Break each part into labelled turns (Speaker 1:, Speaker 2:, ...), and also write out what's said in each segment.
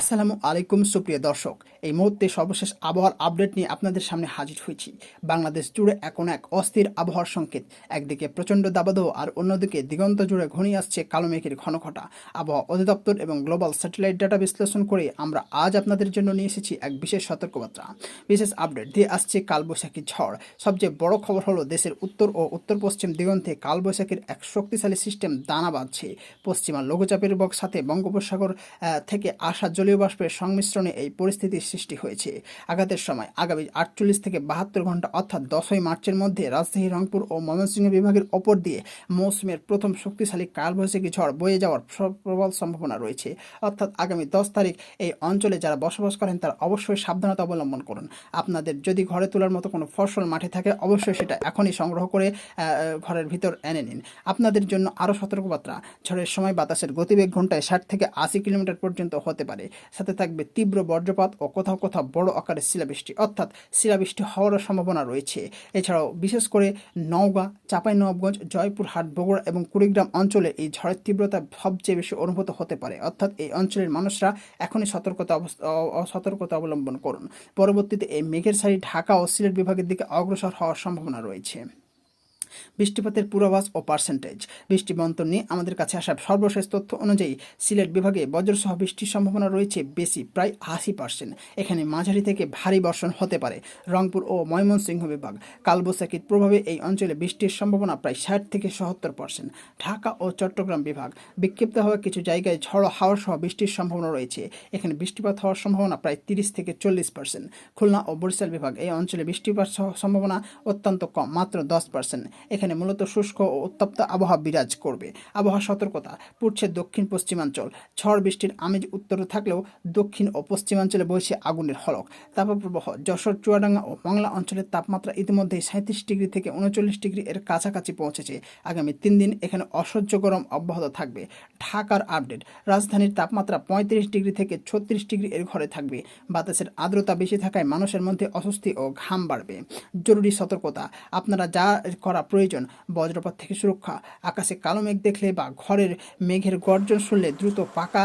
Speaker 1: আসসালামু আলাইকুম সুপ্রিয় দর্শক, এই মুহূর্তে সর্বশেষ আবহাওয়ার আপডেট নিয়ে আপনাদের সামনে হাজির হয়েছি। বাংলাদেশ জুড়ে এখন এক অস্থির আবহাওয়ার সংকেত। একদিকে প্রচণ্ড দাবদাহ আর অন্যদিকে দিগন্ত জুড়ে ঘনিয়ে আসছে কালো মেঘের ঘনঘটা। আবহাওয়া অধিদপ্তর এবং গ্লোবাল স্যাটেলাইট ডাটা বিশ্লেষণ করে আমরা আজ আপনাদের জন্য নিয়ে এসেছি এক বিশেষ সতর্কবার্তা। বিশেষ আপডেট দিয়ে আসছে কালবৈশাখী ঝড়। সবচেয়ে বড় খবর হলো দেশের উত্তর ও উত্তর পশ্চিম দিগন্তে কালবৈশাখীর এক শক্তিশালী সিস্টেম দানা বাঁধছে। পশ্চিমা লঘুচাপের সাথে বঙ্গোপসাগর থেকে আসা জলীয় বাষ্পের সংমিশ্রণে এই পরিস্থিতির সৃষ্টি হয়েছে। আঘাতের সময় আগামী 48 থেকে 72 ঘন্টা অর্থাৎ 10ই মার্চের মধ্যে রাজশাহী, রংপুর ও ময়মনসিংহ বিভাগের ওপর দিয়ে মৌসুমের প্রথম শক্তিশালী কালবৈশাখী ঝড় বয়ে যাওয়ার প্রবল সম্ভাবনা রয়েছে। অর্থাৎ আগামী 10 তারিখ এই অঞ্চলে যারা বসবাস করেন তারা অবশ্যই সাবধানতা অবলম্বন করুন। আপনাদের যদি ঘরে তোলার মতো কোনো ফসল মাঠে থাকে অবশ্যই সেটা এখনই সংগ্রহ করে ঘরের ভিতর এনে নিন। আপনাদের জন্য আরও সতর্কবার্তা, ঝড়ের সময় বাতাসের গতিবেগ ঘন্টায় 60 থেকে 80 কিলোমিটার পর্যন্ত হতে পারে। সাথে থাকবে তীব্র বজ্রপাত ও কোথাও কোথাও বড় আকারের শিলাবৃষ্টি, অর্থাৎ শিলাবৃষ্টি হওয়ার সম্ভাবনা রয়েছে। এছাড়াও বিশেষ করে নওগাঁ, চাঁপাইনবাবগঞ্জ, জয়পুরহাট, বগুড়া এবং কুড়িগ্রাম অঞ্চলে এই ঝড়ের তীব্রতা সবচেয়ে বেশি অনুভূত হতে পারে। অর্থাৎ এই অঞ্চলের মানুষরা এখনই সতর্কতা অবলম্বন করুন। পরবর্তীতে এই মেঘের সারি ঢাকা ও সিলেট বিভাগের দিকে অগ্রসর হওয়ার সম্ভাবনা রয়েছে। বৃষ্টিপাতের পূর্বাভাস ও পার্সেন্টেজ। বৃষ্টি বন্টন নিয়ে আমাদের কাছে আসা সর্বশেষ তথ্য অনুযায়ী সিলেট বিভাগে বজ্রসহ বৃষ্টির সম্ভাবনা রয়েছে বেশি, প্রায় 80%। এখানে মাঝারি থেকে ভারী বর্ষণ হতে পারে। রংপুর ও ময়মনসিংহ বিভাগ, কালবৈশাখীর প্রভাবে এই অঞ্চলে বৃষ্টির সম্ভাবনা প্রায় 60 থেকে 70%। ঢাকা ও চট্টগ্রাম বিভাগ, বিক্ষিপ্তভাবে কিছু জায়গায় ঝড়ো হাওয়া সহ বৃষ্টির সম্ভাবনা রয়েছে। এখানে বৃষ্টিপাত হওয়ার সম্ভাবনা প্রায় 30 থেকে 40%। খুলনা ও বরিশাল বিভাগ, এই অঞ্চলে বৃষ্টিপাত সম্ভাবনা অত্যন্ত কম, মাত্র 10%। এখানে মূলত শুষ্ক ও উত্তপ্ত আবহাওয়া বিরাজ করবে। আবহাওয়া সতর্কতা, পড়ছে দক্ষিণ পশ্চিমাঞ্চল। ঝড় বৃষ্টির আমেজ উত্তরে থাকলেও দক্ষিণ ও পশ্চিমাঞ্চলে বইছে আগুনের হলক। তাপপ্রবাহ, যশোর, চুয়াডাঙ্গা ও মংলা অঞ্চলের তাপমাত্রা ইতিমধ্যেই 37 ডিগ্রি থেকে 39 ডিগ্রি এর কাছাকাছি পৌঁছেছে। আগামী 3 দিন এখানে অসহ্য গরম অব্যাহত থাকবে। ঢাকার আপডেট, রাজধানীর তাপমাত্রা 35 ডিগ্রি থেকে 36 ডিগ্রি এর ঘরে থাকবে। বাতাসের আর্দ্রতা বেশি থাকায় মানুষের মধ্যে অস্বস্তি ও ঘাম বাড়বে। জরুরি সতর্কতা, আপনারা যা করা প্রয়োজন, বজ্রপাত থেকে সুরক্ষা। আকাশে কালো মেঘ দেখলে বা ঘরের মেঘের গর্জন শুনলে দ্রুত পাকা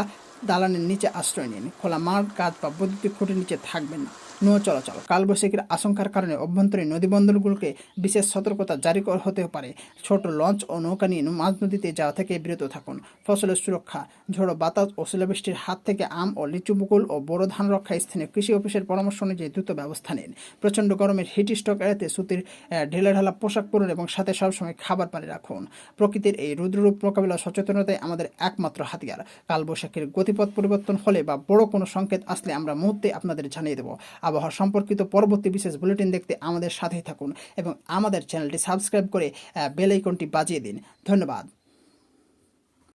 Speaker 1: দালানের নিচে আশ্রয় নিন। খোলা মাঠ, গাছ বা বৈদ্যুতিক খুঁটির নিচে থাকবেন না। নৌ চলাচল, কালবৈশাখীর আশঙ্কার কারণে অভ্যন্তরীণ নদীবন্দরগুলোকে বিশেষ সতর্কতা জারি হতে পারে। ছোট লঞ্চ ও নৌকা নিয়ে মাঝ নদীতে যাওয়া থেকে বিরত থাকুন। ফসলের সুরক্ষা, ঝোড়ো বাতাস ও শিলাবৃষ্টির হাত থেকে আম ও লিচু, বকুল ও বোরো ধান রক্ষায় স্থানীয় কৃষি অফিসের পরামর্শ অনুযায়ী দ্রুত ব্যবস্থা নিন। প্রচণ্ড গরমের হিট স্ট্রোক এড়াতে সুতির ঢেলাঢালা পোশাক পরুন এবং সাথে সবসময় খাবার পানি রাখুন। প্রকৃতির এই রুদ্ররূপ মোকাবিলা সচেতনতাই আমাদের একমাত্র হাতিয়ার। কালবৈশাখীর গতিপথ পরিবর্তন হলে বা বড় কোনো সংকেত আসলে আমরা মুহূর্তে আপনাদের জানিয়ে দেব। আবহাওয়া সম্পর্কিত পরবর্তী বিশেষ বুলেটিন দেখতে আমাদের সাথেই থাকুন এবং আমাদের চ্যানেলটি সাবস্ক্রাইব করে বেল আইকনটি বাজিয়ে দিন। ধন্যবাদ।